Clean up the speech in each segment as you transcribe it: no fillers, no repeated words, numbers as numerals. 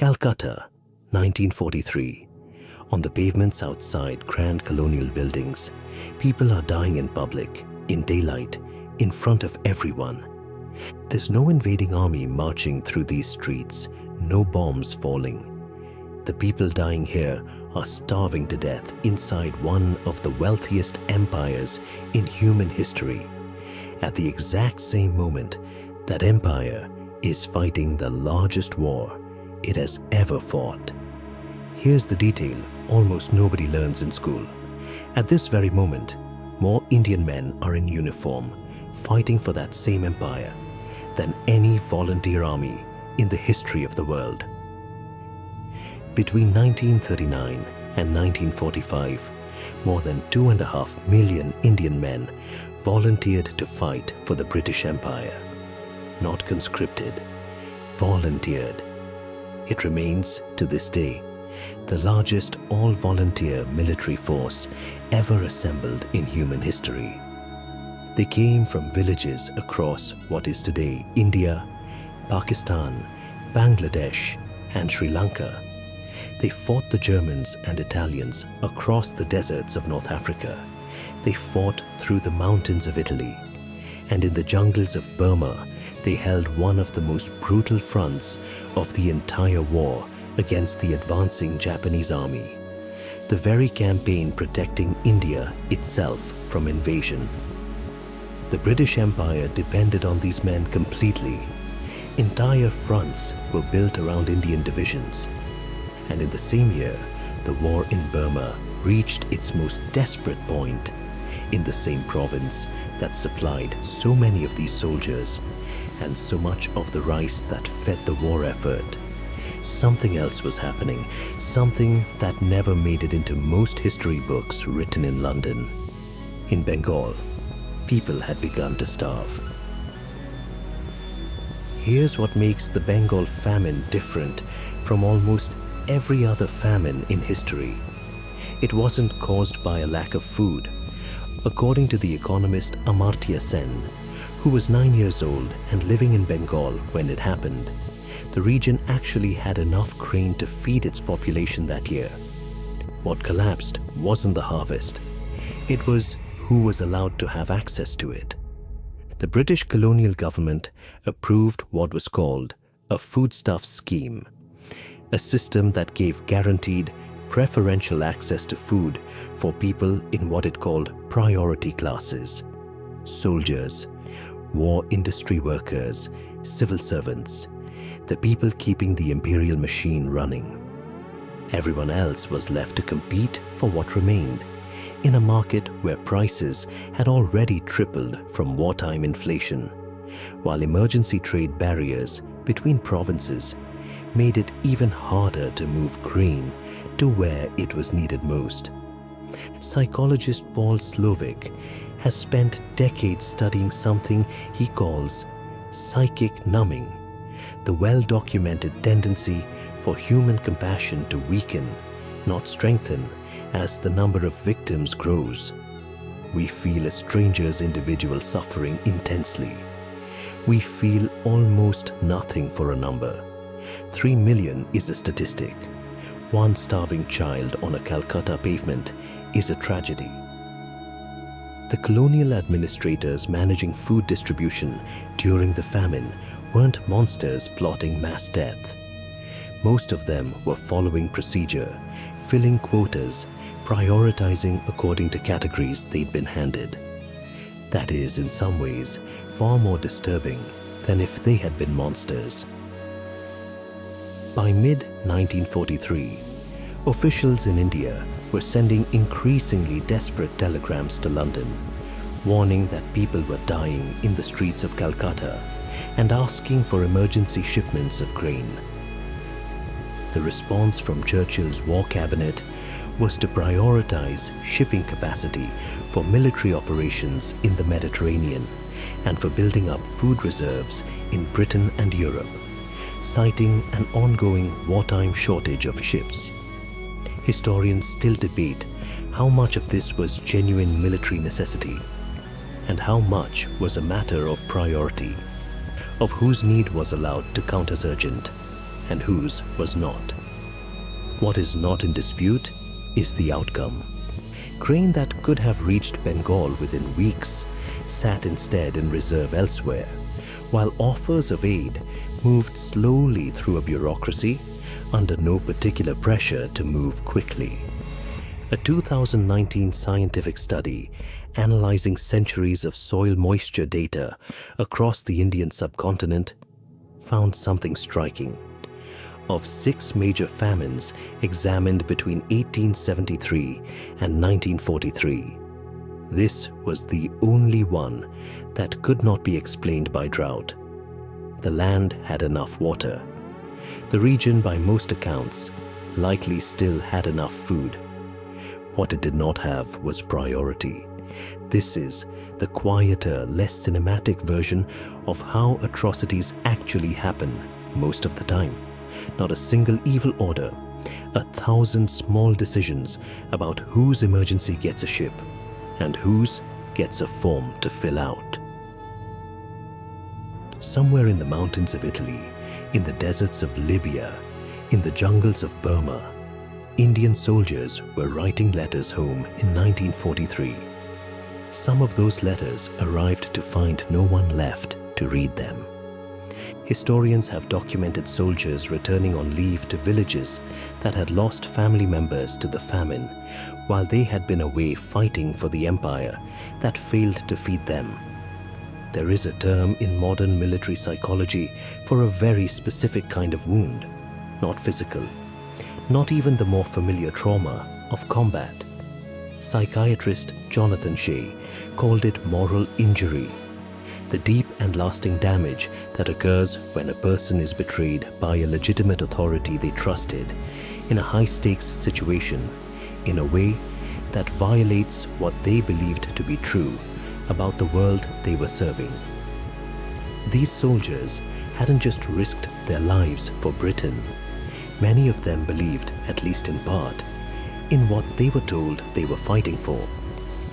Calcutta, 1943. On the pavements outside grand colonial buildings, people are dying in public, in daylight, in front of everyone. There's no invading army marching through these streets, no bombs falling. The people dying here are starving to death inside one of the wealthiest empires in human history, at the exact same moment that empire is fighting the largest war it has ever fought. Here's the detail almost nobody learns in school. At this very moment, more Indian men are in uniform, fighting for that same empire, than any volunteer army in the history of the world. Between 1939 and 1945, more than 2.5 million Indian men volunteered to fight for the British Empire. Not conscripted, volunteered. It remains, to this day, the largest all-volunteer military force ever assembled in human history. They came from villages across what is today India, Pakistan, Bangladesh, and Sri Lanka. They fought the Germans and Italians across the deserts of North Africa. They fought through the mountains of Italy. And in the jungles of Burma, they held one of the most brutal fronts of the entire war against the advancing Japanese army, the very campaign protecting India itself from invasion. The British Empire depended on these men completely. Entire fronts were built around Indian divisions. And in the same year, the war in Burma reached its most desperate point. In the same province that supplied so many of these soldiers and so much of the rice that fed the war effort, something else was happening, something that never made it into most history books written in London. In Bengal, people had begun to starve. Here's what makes the Bengal famine different from almost every other famine in history. It wasn't caused by a lack of food. According to the economist Amartya Sen, who was 9 years old and living in Bengal when it happened, the region actually had enough grain to feed its population that year. What collapsed wasn't the harvest. It was who was allowed to have access to it. The British colonial government approved what was called a foodstuffs scheme, a system that gave guaranteed preferential access to food for people in what it called priority classes: soldiers, war industry workers, civil servants, the people keeping the imperial machine running. Everyone else was left to compete for what remained in a market where prices had already tripled from wartime inflation, while emergency trade barriers between provinces made it even harder to move grain to where it was needed most. Psychologist Paul Slovic has spent decades studying something he calls psychic numbing, the well-documented tendency for human compassion to weaken, not strengthen, as the number of victims grows. We feel a stranger's individual suffering intensely. We feel almost nothing for a number. 3 million is a statistic. One starving child on a Calcutta pavement is a tragedy. The colonial administrators managing food distribution during the famine weren't monsters plotting mass death. Most of them were following procedure, filling quotas, prioritizing according to categories they'd been handed. That is, in some ways, far more disturbing than if they had been monsters. By mid-1943, officials in India were sending increasingly desperate telegrams to London, warning that people were dying in the streets of Calcutta and asking for emergency shipments of grain. The response from Churchill's war cabinet was to prioritize shipping capacity for military operations in the Mediterranean and for building up food reserves in Britain and Europe, citing an ongoing wartime shortage of ships. Historians still debate how much of this was genuine military necessity and how much was a matter of priority, of whose need was allowed to count as urgent and whose was not. What is not in dispute is the outcome. Grain that could have reached Bengal within weeks sat instead in reserve elsewhere, while offers of aid moved slowly through a bureaucracy under no particular pressure to move quickly. A 2019 scientific study analyzing centuries of soil moisture data across the Indian subcontinent found something striking. Of 6 major famines examined between 1873 and 1943, this was the only one that could not be explained by drought. The land had enough water. The region, by most accounts, likely still had enough food. What it did not have was priority. This is the quieter, less cinematic version of how atrocities actually happen most of the time. Not a single evil order, 1,000 small decisions about whose emergency gets a ship and whose gets a form to fill out. Somewhere in the mountains of Italy, in the deserts of Libya, in the jungles of Burma, Indian soldiers were writing letters home in 1943. Some of those letters arrived to find no one left to read them. Historians have documented soldiers returning on leave to villages that had lost family members to the famine, while they had been away fighting for the empire that failed to feed them. There is a term in modern military psychology for a very specific kind of wound, not physical, not even the more familiar trauma of combat. Psychiatrist Jonathan Shea called it moral injury, the deep and lasting damage that occurs when a person is betrayed by a legitimate authority they trusted in a high-stakes situation in a way that violates what they believed to be true about the world they were serving. These soldiers hadn't just risked their lives for Britain. Many of them believed, at least in part, in what they were told they were fighting for,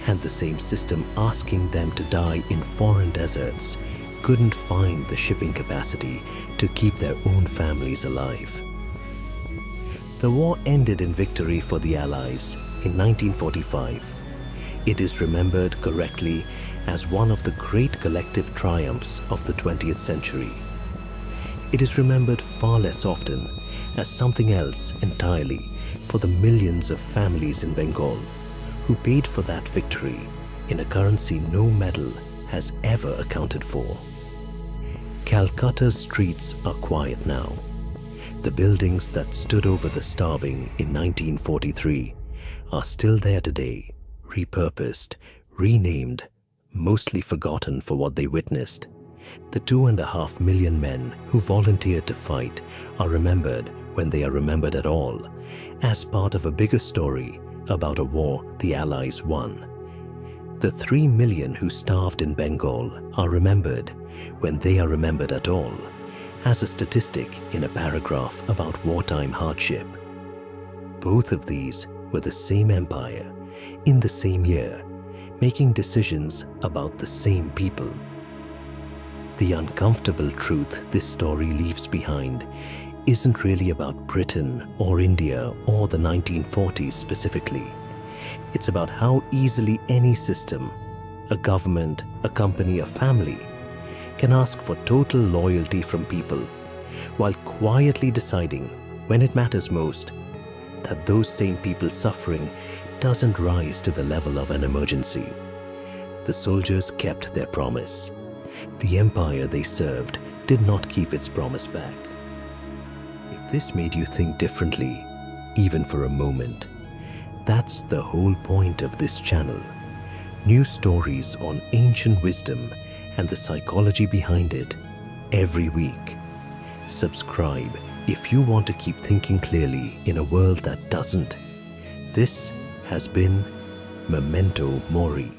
and the same system asking them to die in foreign deserts couldn't find the shipping capacity to keep their own families alive. The war ended in victory for the Allies in 1945. It is remembered correctly as one of the great collective triumphs of the 20th century. It is remembered far less often as something else entirely for the millions of families in Bengal who paid for that victory in a currency no medal has ever accounted for. Calcutta's streets are quiet now. The buildings that stood over the starving in 1943 are still there today, repurposed, renamed, mostly forgotten for what they witnessed. The 2.5 million men who volunteered to fight are remembered, when they are remembered at all, as part of a bigger story about a war the Allies won. The 3 million who starved in Bengal are remembered, when they are remembered at all, as a statistic in a paragraph about wartime hardship. Both of these were the same empire, in the same year, making decisions about the same people. The uncomfortable truth this story leaves behind isn't really about Britain or India or the 1940s specifically. It's about how easily any system, a government, a company, a family, can ask for total loyalty from people while quietly deciding, when it matters most, that those same people suffering doesn't rise to the level of an emergency. The soldiers kept their promise. The empire they served did not keep its promise back. If this made you think differently, even for a moment, that's the whole point of this channel. New stories on ancient wisdom and the psychology behind it every week. Subscribe if you want to keep thinking clearly in a world that doesn't. This has been Memento Mori.